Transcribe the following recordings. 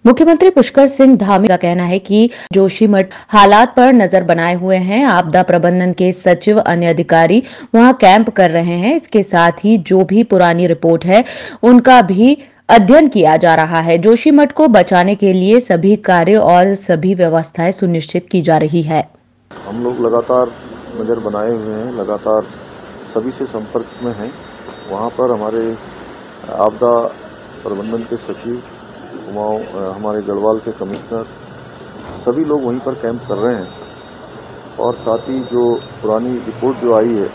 मुख्यमंत्री पुष्कर सिंह धामी का कहना है कि जोशीमठ हालात पर नजर बनाए हुए हैं। आपदा प्रबंधन के सचिव, अन्य अधिकारी वहां कैंप कर रहे हैं। इसके साथ ही जो भी पुरानी रिपोर्ट है उनका भी अध्ययन किया जा रहा है। जोशीमठ को बचाने के लिए सभी कार्य और सभी व्यवस्थाएं सुनिश्चित की जा रही है। हम लोग लगातार नजर बनाए हुए हैं, लगातार सभी से संपर्क में हैं। वहाँ पर हमारे आपदा प्रबंधन के सचिव, हमारे गढ़वाल के कमिश्नर, सभी लोग वहीं पर कैंप कर रहे हैं। और साथ ही जो पुरानी रिपोर्ट जो आई है,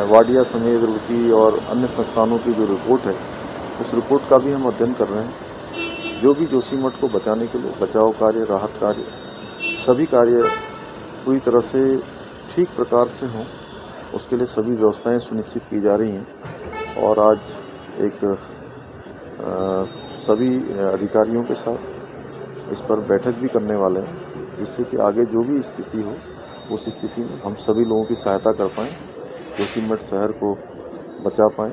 वाडिया समेत रुड़की और अन्य संस्थानों की जो रिपोर्ट है, उस रिपोर्ट का भी हम अध्ययन कर रहे हैं। जो भी जोशीमठ को बचाने के लिए बचाव कार्य, राहत कार्य, सभी कार्य पूरी तरह से ठीक प्रकार से हों, उसके लिए सभी व्यवस्थाएं सुनिश्चित की जा रही हैं। और आज एक सभी अधिकारियों के साथ इस पर बैठक भी करने वाले हैं, जिससे कि आगे जो भी स्थिति हो उस स्थिति में हम सभी लोगों की सहायता कर पाएँ, जोशीमठ शहर को बचा पाएँ।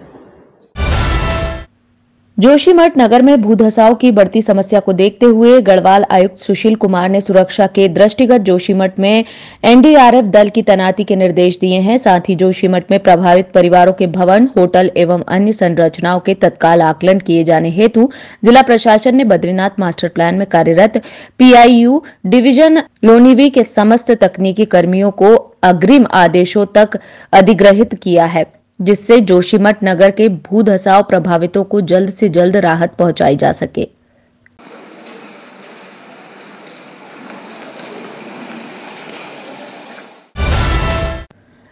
जोशीमठ नगर में भूधसाव की बढ़ती समस्या को देखते हुए गढ़वाल आयुक्त सुशील कुमार ने सुरक्षा के दृष्टिगत जोशीमठ में एनडीआरएफ दल की तैनाती के निर्देश दिए हैं। साथ ही जोशीमठ में प्रभावित परिवारों के भवन, होटल एवं अन्य संरचनाओं के तत्काल आकलन किए जाने हेतु जिला प्रशासन ने बद्रीनाथ मास्टर प्लान में कार्यरत पीआईयू डिवीजन लोनीवी के समस्त तकनीकी कर्मियों को अग्रिम आदेशों तक अधिग्रहित किया है, जिससे जोशीमठ नगर के भूधसाव प्रभावितों को जल्द से जल्द राहत पहुंचाई जा सके।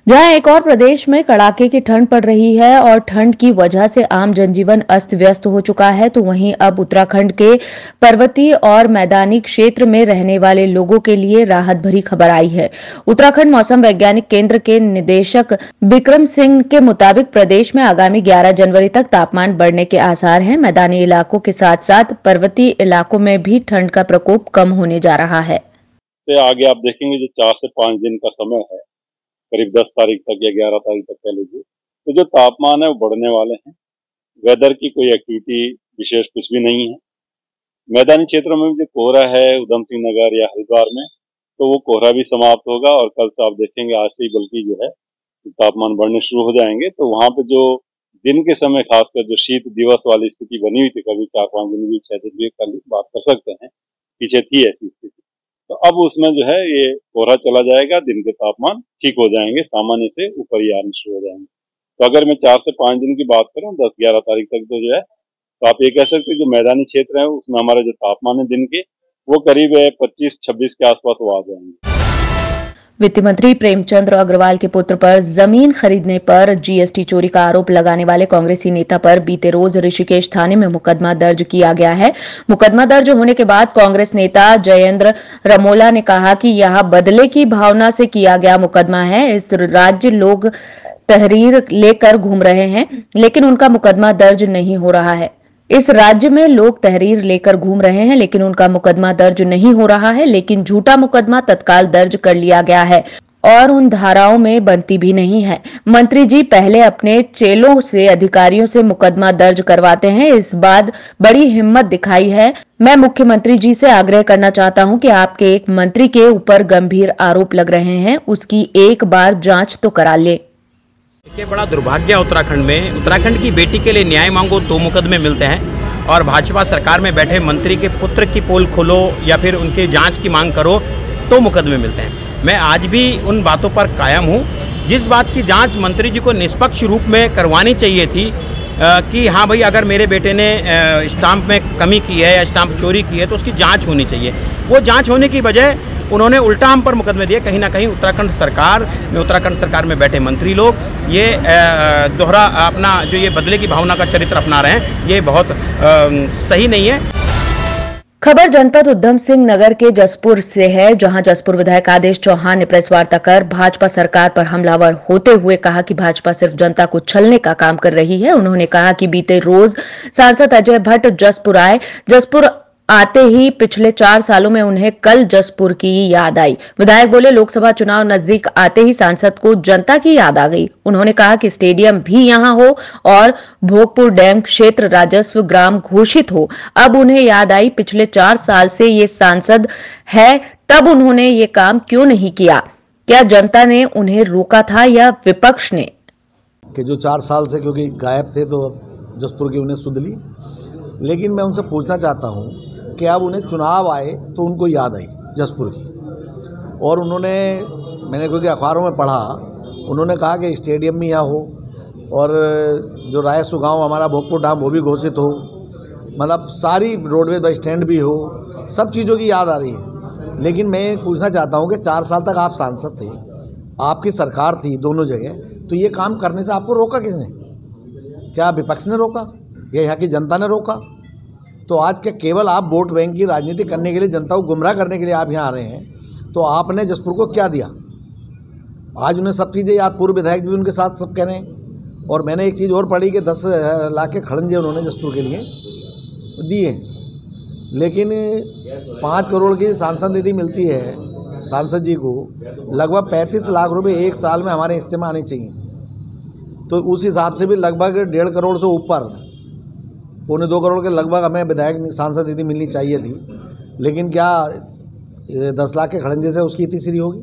जहां एक और प्रदेश में कड़ाके की ठंड पड़ रही है और ठंड की वजह से आम जनजीवन अस्त व्यस्त हो चुका है, तो वहीं अब उत्तराखंड के पर्वतीय और मैदानी क्षेत्र में रहने वाले लोगों के लिए राहत भरी खबर आई है। उत्तराखंड मौसम वैज्ञानिक केंद्र के निदेशक बिक्रम सिंह के मुताबिक प्रदेश में आगामी 11 जनवरी तक तापमान बढ़ने के आसार हैं। मैदानी इलाकों के साथ साथ पर्वतीय इलाकों में भी ठंड का प्रकोप कम होने जा रहा है। आगे आप देखेंगे जो 4 से 5 दिन का समय है, करीब 10 तारीख तक या 11 तारीख तक कह लीजिए, तो जो तापमान है वो बढ़ने वाले हैं। वेदर की कोई एक्टिविटी विशेष कुछ भी नहीं है। मैदानी क्षेत्रों में जो कोहरा है उधम सिंह नगर या हरिद्वार में, तो वो कोहरा भी समाप्त होगा और कल से आप देखेंगे आज से ही बल्कि जो है तापमान बढ़ने शुरू हो जाएंगे। तो वहाँ पे जो दिन के समय खासकर जो शीत दिवस वाली स्थिति बनी हुई थी, कभी 4-5 दिन भी 6 दिन भी कल बात कर सकते हैं, पीछे थी ऐसी स्थिति, तो अब उसमें जो है ये कोहरा चला जाएगा, दिन के तापमान ठीक हो जाएंगे, सामान्य से ऊपर ही आने शुरू हो जाएंगे। तो अगर मैं 4 से 5 दिन की बात करूं, 10-11 तारीख तक तो जो है, तो आप ये कह सकते हैं जो मैदानी क्षेत्र है उसमें हमारा जो तापमान है दिन के वो करीब 25-26 के आसपास वो आ जाएंगे। वित्त मंत्री प्रेमचंद अग्रवाल के पुत्र पर जमीन खरीदने पर जीएसटी चोरी का आरोप लगाने वाले कांग्रेसी नेता पर बीते रोज ऋषिकेश थाने में मुकदमा दर्ज किया गया है। मुकदमा दर्ज होने के बाद कांग्रेस नेता जयेंद्र रमोला ने कहा कि यह बदले की भावना से किया गया मुकदमा है। इस राज्य लोग तहरीर लेकर घूम रहे हैं, लेकिन उनका मुकदमा दर्ज नहीं हो रहा है। इस राज्य में लोग तहरीर लेकर घूम रहे हैं, लेकिन उनका मुकदमा दर्ज नहीं हो रहा है। लेकिन झूठा मुकदमा तत्काल दर्ज कर लिया गया है और उन धाराओं में बनती भी नहीं है। मंत्री जी पहले अपने चेलों से, अधिकारियों से मुकदमा दर्ज करवाते हैं, इस बात बड़ी हिम्मत दिखाई है। मैं मुख्यमंत्री जी से आग्रह करना चाहता हूं कि आपके एक मंत्री के ऊपर गंभीर आरोप लग रहे हैं, उसकी एक बार जांच तो करा ले। देखिए, बड़ा दुर्भाग्य है उत्तराखंड में। उत्तराखंड की बेटी के लिए न्याय मांगो तो मुकदमे मिलते हैं और भाजपा सरकार में बैठे मंत्री के पुत्र की पोल खोलो या फिर उनके जांच की मांग करो तो मुकदमे मिलते हैं। मैं आज भी उन बातों पर कायम हूँ। जिस बात की जांच मंत्री जी को निष्पक्ष रूप में करवानी चाहिए थी कि हाँ भाई, अगर मेरे बेटे ने स्टाम्प में कमी की है या स्टाम्प चोरी की है तो उसकी जाँच होनी चाहिए। वो जाँच होने की बजाय उन्होंने उल्टा हम पर मुकदमे दिए। कहीं ना कहीं उत्तराखंड सरकार में बैठे मंत्री लोग ये दोहरा अपना जो ये बदले की भावना का चरित्र अपना रहे हैं, ये बहुत सही नहीं है। खबर जनपद उधम सिंह नगर के जसपुर से है, जहां जसपुर विधायक आदेश चौहान ने प्रेस वार्ता कर भाजपा सरकार पर हमलावर होते हुए कहा कि भाजपा सिर्फ जनता को छलने का काम कर रही है। उन्होंने कहा कि बीते रोज सांसद अजय भट्ट जसपुर आए, जसपुर आते ही पिछले 4 सालों में उन्हें कल जसपुर की याद आई। विधायक बोले, लोकसभा चुनाव नजदीक आते ही सांसद को जनता की याद आ गई। उन्होंने कहा कि स्टेडियम भी यहां हो और भोगपुर डैम क्षेत्र राजस्व ग्राम घोषित हो। अब उन्हें याद आई पिछले 4 साल से ये सांसद है, तब उन्होंने ये काम क्यों नहीं किया? क्या जनता ने उन्हें रोका था या विपक्ष ने? कि जो 4 साल से क्योंकि गायब थे तो जसपुर की उन्हें सुध ली। लेकिन मैं उनसे पूछना चाहता हूं कि अब उन्हें चुनाव आए तो उनको याद आई जसपुर की, और मैंने क्योंकि अखबारों में पढ़ा, उन्होंने कहा कि स्टेडियम भी यहाँ हो और जो रायसु गांव हमारा भोगपुर डैम वो भी घोषित हो, मतलब सारी रोडवेज बस स्टैंड भी हो, सब चीज़ों की याद आ रही है। लेकिन मैं पूछना चाहता हूँ कि 4 साल तक आप सांसद थे, आपकी सरकार थी दोनों जगह, तो ये काम करने से आपको रोका किसने? क्या विपक्ष ने रोका या यहाँ की जनता ने रोका? तो आज क्या केवल आप वोट बैंक की राजनीति करने के लिए, जनता को गुमराह करने के लिए आप यहाँ आ रहे हैं? तो आपने जसपुर को क्या दिया? आज उन्हें सब चीज़ें याद, पूर्व विधायक भी उनके साथ सब कह रहे हैं। और मैंने एक चीज़ और पढ़ी कि 10 लाख के खड़ंजे उन्होंने जसपुर के लिए दिए, लेकिन 5 करोड़ की सांसद निधि मिलती है सांसद जी को, लगभग 35 लाख रुपए एक साल में हमारे हिस्से में आने चाहिए। तो उस हिसाब से भी लगभग 1.5 करोड़ से ऊपर, 1.25 करोड़ के लगभग हमें विधायक सांसद निधि मिलनी चाहिए थी। लेकिन क्या 10 लाख के खड़ंजे से उसकी इतनी सीरी होगी?